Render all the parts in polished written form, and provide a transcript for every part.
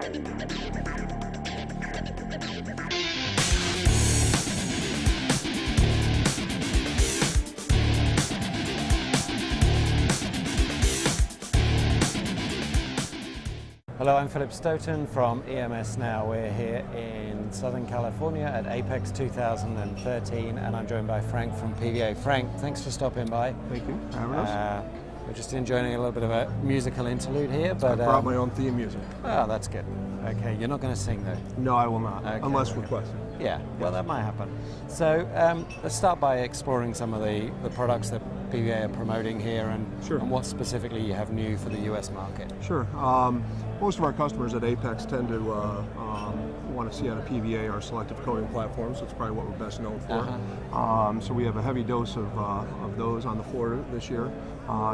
Hello, I'm Philip Stoten from EMSNow. We're here in Southern California at Apex 2013, and I'm joined by Frank from PVA. Frank, thanks for stopping by. Thank you for having us. We're just enjoying a little bit of a musical interlude here, but I brought my own theme music. Oh, that's good. Okay, you're not going to sing though? No, I will not, okay, unless requested. Yeah, well, that might happen. So let's start by exploring some of the products that PVA are promoting here, and, sure. and what specifically you have new for the US market. Sure. Most of our customers at Apex tend to want to see out of PVA our selective coating platforms. That's probably what we're best known for. So we have a heavy dose of those on the floor this year,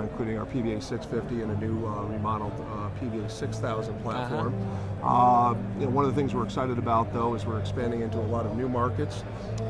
including our PVA 650 and a new remodeled PVA 6000 platform. One of the things we're excited about, though, is we're expanding into a lot of new markets,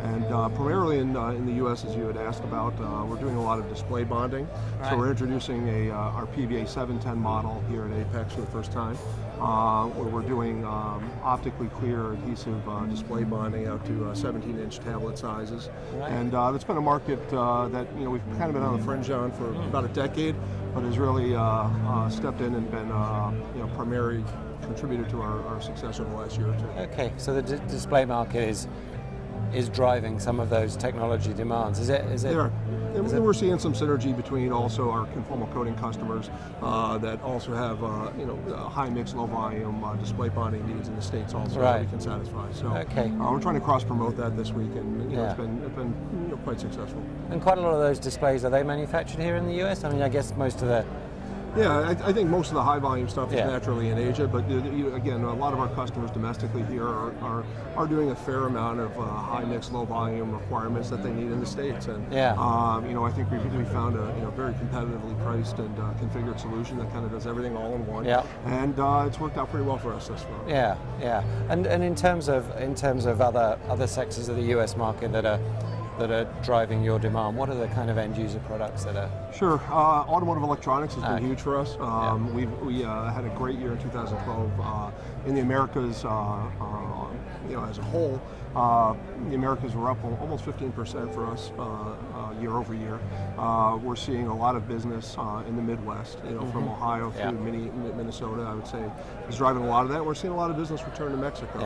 and primarily in the U.S., as you had asked about, we're doing a lot of display bonding. Right. So we're introducing our PVA 710 model here at Apex for the first time, where we're doing optically clear adhesive display bonding out to 17-inch tablet sizes. Right. And that's been a market that we've kind of been on the fringe on for about a decade, but has really stepped in and been primary contributor to our success over the last year or two. Okay, so the display market is driving some of those technology demands. Is it? Yeah. And we're seeing some synergy between also our conformal coating customers that also have high mix, low volume display bonding needs in the States also that we can satisfy. So okay. We're trying to cross promote that this week, and it's been quite successful. And quite a lot of those displays, are they manufactured here in the US? I mean, I guess most of the... Yeah, I think most of the high volume stuff is naturally in Asia, but again, a lot of our customers domestically here are doing a fair amount of high mix, low volume requirements that they need in the States. And I think we found a very competitively priced and configured solution that kind of does everything all in one. Yeah. And it's worked out pretty well for us thus far. Yeah, yeah. And in terms of other sectors of the US market that are driving your demand, what are the kind of end user products that are? Sure, automotive electronics has been huge for us. We had a great year in 2012 in the Americas. As a whole, the Americas were up almost 15% for us year over year. We're seeing a lot of business in the Midwest, from Ohio through Minnesota, I would say, is driving a lot of that. We're seeing a lot of business return to Mexico.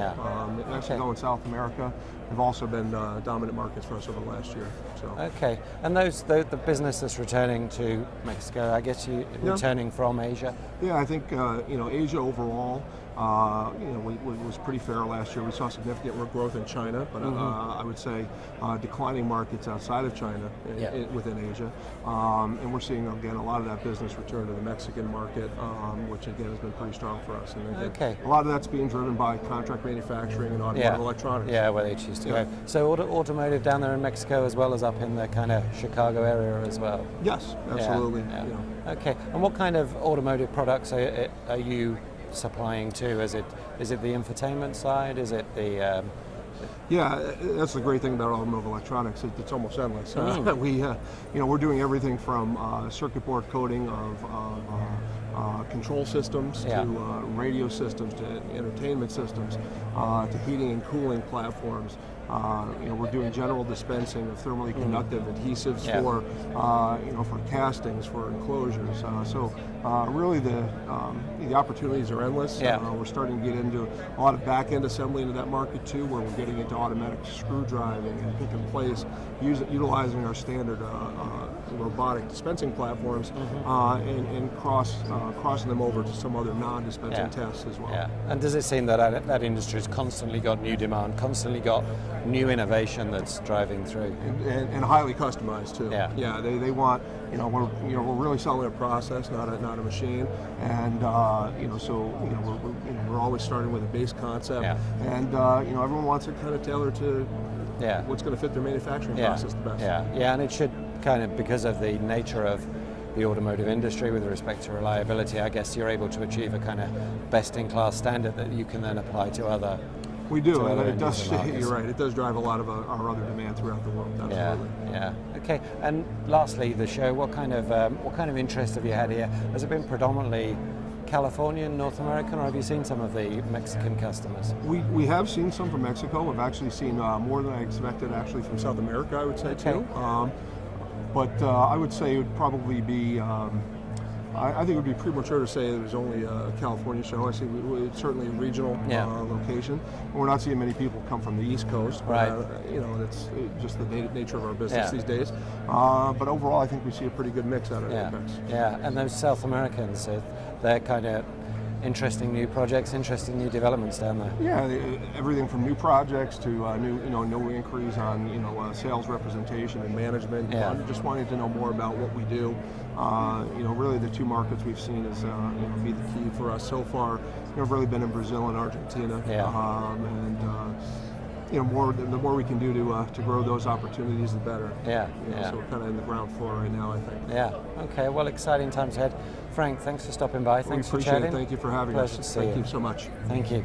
Mexico and South America have also been dominant markets for us over the last year. So. Okay, and the business that's returning to Mexico, I guess returning from Asia? Yeah, I think Asia overall was pretty fair last year. We saw significant growth in China, but I would say declining markets outside of China within Asia. And we're seeing, again, a lot of that business return to the Mexican market, which again has been pretty strong for us. And again, a lot of that's being driven by contract manufacturing and automotive electronics. Yeah, where they choose to go. So automotive down there in Mexico as well as up in the kind of Chicago area as well? Yes, absolutely. Okay, and what kind of automotive products are you supplying to? Is it the infotainment side? Is it the Yeah, that's the great thing about automotive electronics. It's almost endless. We're doing everything from circuit board coating of control systems to radio systems to entertainment systems to heating and cooling platforms. We're doing general dispensing of thermally conductive adhesives for castings, for enclosures. So really the opportunities are endless. We're starting to get into a lot of back-end assembly into that market too, where we're getting into automatic screw driving and pick and place, utilizing our standard robotic dispensing platforms and crossing them over to some other non-dispensing tests as well. Yeah. And does it seem that that industry has constantly got new demand, constantly got new innovation that's driving through, and highly customized too. Yeah. They want we're really selling a process, not a machine, and we're always starting with a base concept, and everyone wants it kind of tailored to what's going to fit their manufacturing process the best. And it should kind of, because of the nature of the automotive industry with respect to reliability, I guess you're able to achieve a kind of best-in-class standard that you can then apply to other. We do, and it does. You're right. It does drive a lot of our other demand throughout the world. Absolutely. Yeah. Okay. And lastly, the show. What kind of interest have you had here? Has it been predominantly Californian, North American, or have you seen some of the Mexican customers? We have seen some from Mexico. We've actually seen more than I expected actually from South America, I would say, too. But I would say it would probably be, I think it would be premature to say it was only a California show. I see it's certainly a regional location. We're not seeing many people come from the East Coast. Right. You know, that's just the nature of our business these days. But overall, I think we see a pretty good mix out of Apex. Yeah, and those South Americans, they're kind of interesting new projects, interesting new developments down there. Yeah, everything from new projects to new inquiries on sales representation and management. Just wanting to know more about what we do. Really the two markets we've seen is be the key for us so far. We've really been in Brazil and Argentina. The more we can do to grow those opportunities, the better. So we're kind of in the ground floor right now, I think. Yeah. Okay. Well, exciting times ahead. Frank, thanks for stopping by. Thanks for chatting. Thank you for having us. Pleasure to see you so much. Thank you.